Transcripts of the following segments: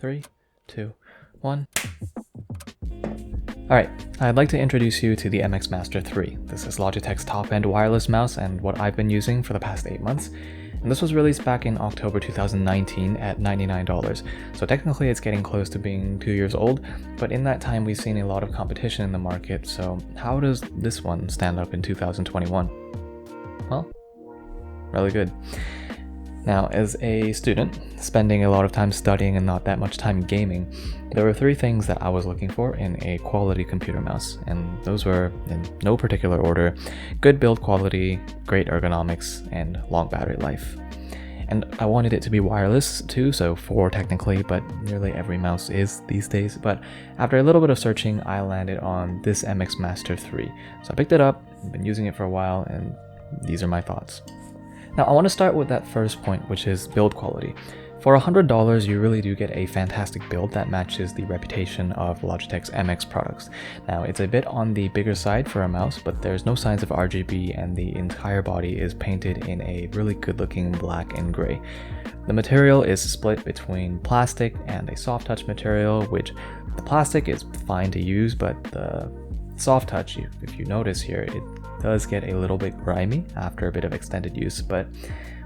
3, 2, 1. Alright, I'd like to introduce you to the MX Master 3. This is Logitech's top-end wireless mouse and what I've been using for the past 8 months. And this was released back in October 2019 at $99, so technically it's getting close to being 2 years old, but in that time we've seen a lot of competition in the market, so how does this one stand up in 2021? Well, really good. Now, as a student, spending a lot of time studying and not that much time gaming, there were 3 things that I was looking for in a quality computer mouse, and those were, in no particular order, good build quality, great ergonomics, and long battery life. And I wanted it to be wireless too, so 4 technically, but nearly every mouse is these days. But after a little bit of searching, I landed on this MX Master 3. So I picked it up, I've been using it for a while, and these are my thoughts. Now, I want to start with that first point, which is build quality. For $100, you really do get a fantastic build that matches the reputation of Logitech's MX products. Now, it's a bit on the bigger side for a mouse, but there's no signs of RGB and the entire body is painted in a really good-looking black and gray. The material is split between plastic and a soft touch material, which the plastic is fine to use, but the soft touch, if you notice here, it does get a little bit grimy after a bit of extended use, but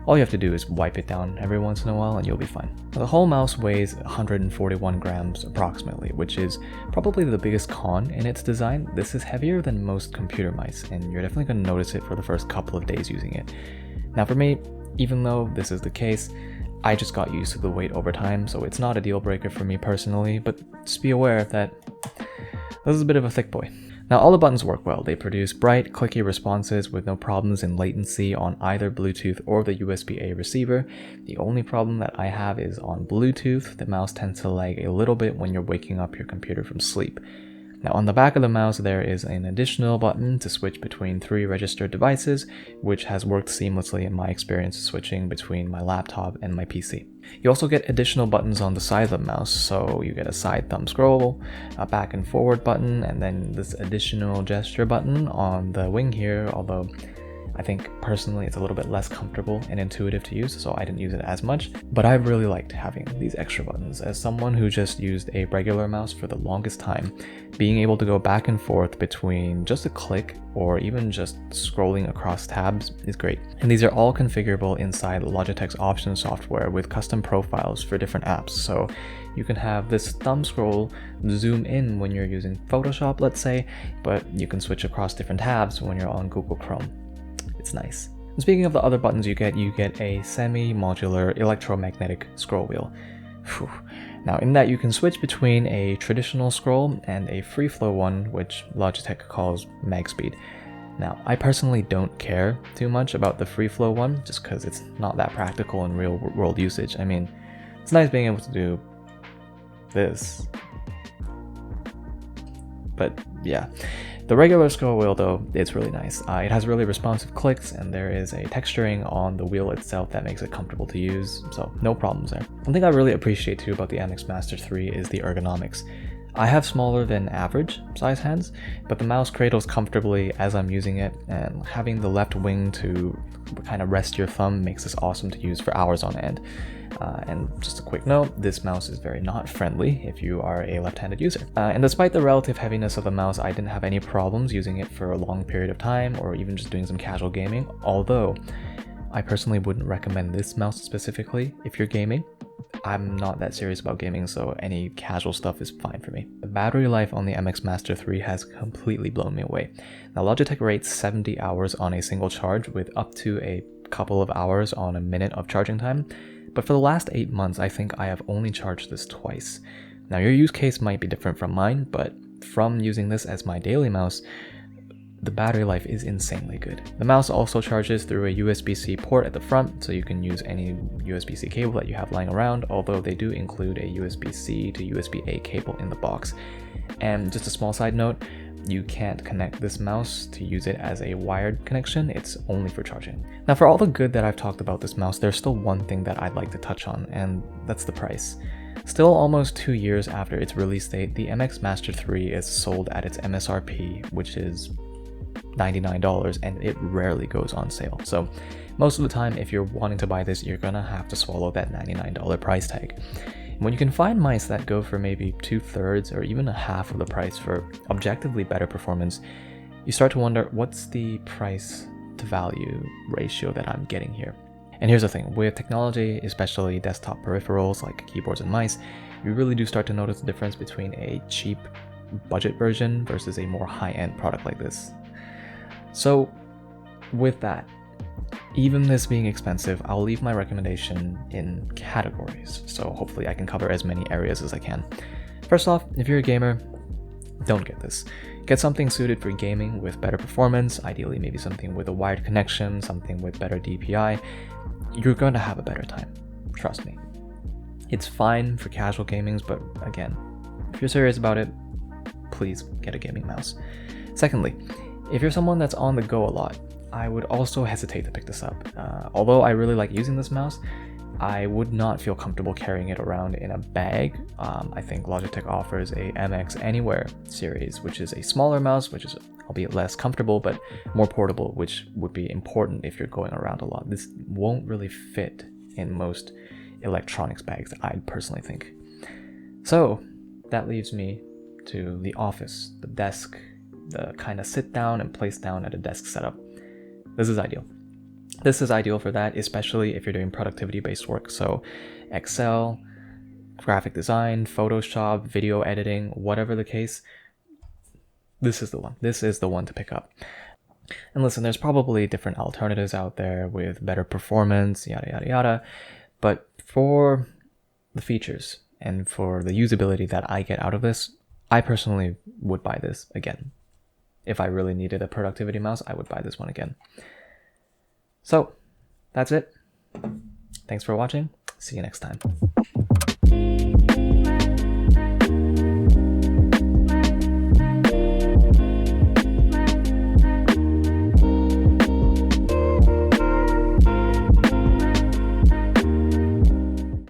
all you have to do is wipe it down every once in a while and you'll be fine. The whole mouse weighs 141 grams approximately, which is probably the biggest con in its design. This is heavier than most computer mice, and you're definitely going to notice it for the first couple of days using it. Now for me, even though this is the case, I just got used to the weight over time, so it's not a deal breaker for me personally, but just be aware that this is a bit of a thick boy. Now, all the buttons work well. They produce bright, clicky responses with no problems in latency on either Bluetooth or the USB-A receiver. The only problem that I have is on Bluetooth. The mouse tends to lag a little bit when you're waking up your computer from sleep. Now, on the back of the mouse, there is an additional button to switch between 3 registered devices, which has worked seamlessly in my experience switching between my laptop and my PC. You also get additional buttons on the side of the mouse, so you get a side thumb scroll, a back and forward button, and then this additional gesture button on the wing here, although I think personally it's a little bit less comfortable and intuitive to use, so I didn't use it as much, but I really liked having these extra buttons. As someone who just used a regular mouse for the longest time, being able to go back and forth between just a click or even just scrolling across tabs is great. And these are all configurable inside Logitech's options software with custom profiles for different apps, so you can have this thumb scroll zoom in when you're using Photoshop, let's say, but you can switch across different tabs when you're on Google Chrome. It's nice. And speaking of the other buttons you get a semi-modular electromagnetic scroll wheel. Whew. Now in that you can switch between a traditional scroll and a free flow one, which Logitech calls mag speed. Now I personally don't care too much about the free flow one, just because it's not that practical in real world usage. I mean, it's nice being able to do this, but yeah. The regular scroll wheel though, it's really nice. It has really responsive clicks and there is a texturing on the wheel itself that makes it comfortable to use, so no problems there. One thing I really appreciate too about the MX Master 3 is the ergonomics. I have smaller than average size hands, but the mouse cradles comfortably as I'm using it, and having the left wing to kind of rest your thumb makes this awesome to use for hours on end. And just a quick note, this mouse is very not friendly if you are a left-handed user. And despite the relative heaviness of the mouse, I didn't have any problems using it for a long period of time or even just doing some casual gaming, although I personally wouldn't recommend this mouse specifically if you're gaming. I'm not that serious about gaming, so any casual stuff is fine for me. The battery life on the MX Master 3 has completely blown me away. Now Logitech rates 70 hours on a single charge with up to a couple of hours on a minute of charging time, but for the last 8 months I think I have only charged this twice. Now your use case might be different from mine, but from using this as my daily mouse, the battery life is insanely good. The mouse also charges through a USB-C port at the front, so you can use any USB-C cable that you have lying around, although they do include a USB-C to USB-A cable in the box. And just a small side note, you can't connect this mouse to use it as a wired connection, it's only for charging. Now for all the good that I've talked about this mouse, there's still one thing that I'd like to touch on, and that's the price. Still almost 2 years after its release date, the MX Master 3 is sold at its MSRP, which is $99, and it rarely goes on sale. So most of the time, if you're wanting to buy this, you're gonna have to swallow that $99 price tag. When you can find mice that go for maybe 2/3 or even a half of the price for objectively better performance, you start to wonder, what's the price to value ratio that I'm getting here? And here's the thing, with technology, especially desktop peripherals like keyboards and mice, you really do start to notice the difference between a cheap budget version versus a more high-end product like this. So with that, even this being expensive, I'll leave my recommendation in categories, so hopefully I can cover as many areas as I can. First off, if you're a gamer, don't get this. Get something suited for gaming with better performance, ideally maybe something with a wired connection, something with better DPI. You're going to have a better time, trust me. It's fine for casual gamings, but again, if you're serious about it, please get a gaming mouse. Secondly, if you're someone that's on the go a lot, I would also hesitate to pick this up. Although I really like using this mouse, I would not feel comfortable carrying it around in a bag. I think Logitech offers a MX Anywhere series, which is a smaller mouse, which is albeit less comfortable, but more portable, which would be important if you're going around a lot. This won't really fit in most electronics bags, I personally think. So that leaves me to the office, the desk, the kind of sit down and place down at a desk setup. This is ideal. This is ideal for that, especially if you're doing productivity-based work. So Excel, graphic design, Photoshop, video editing, whatever the case, this is the one. This is the one to pick up. And listen, there's probably different alternatives out there with better performance, yada, yada, yada. But for the features and for the usability that I get out of this, I personally would buy this again. If I really needed a productivity mouse, I would buy this one again. So that's it. Thanks for watching. See you next time.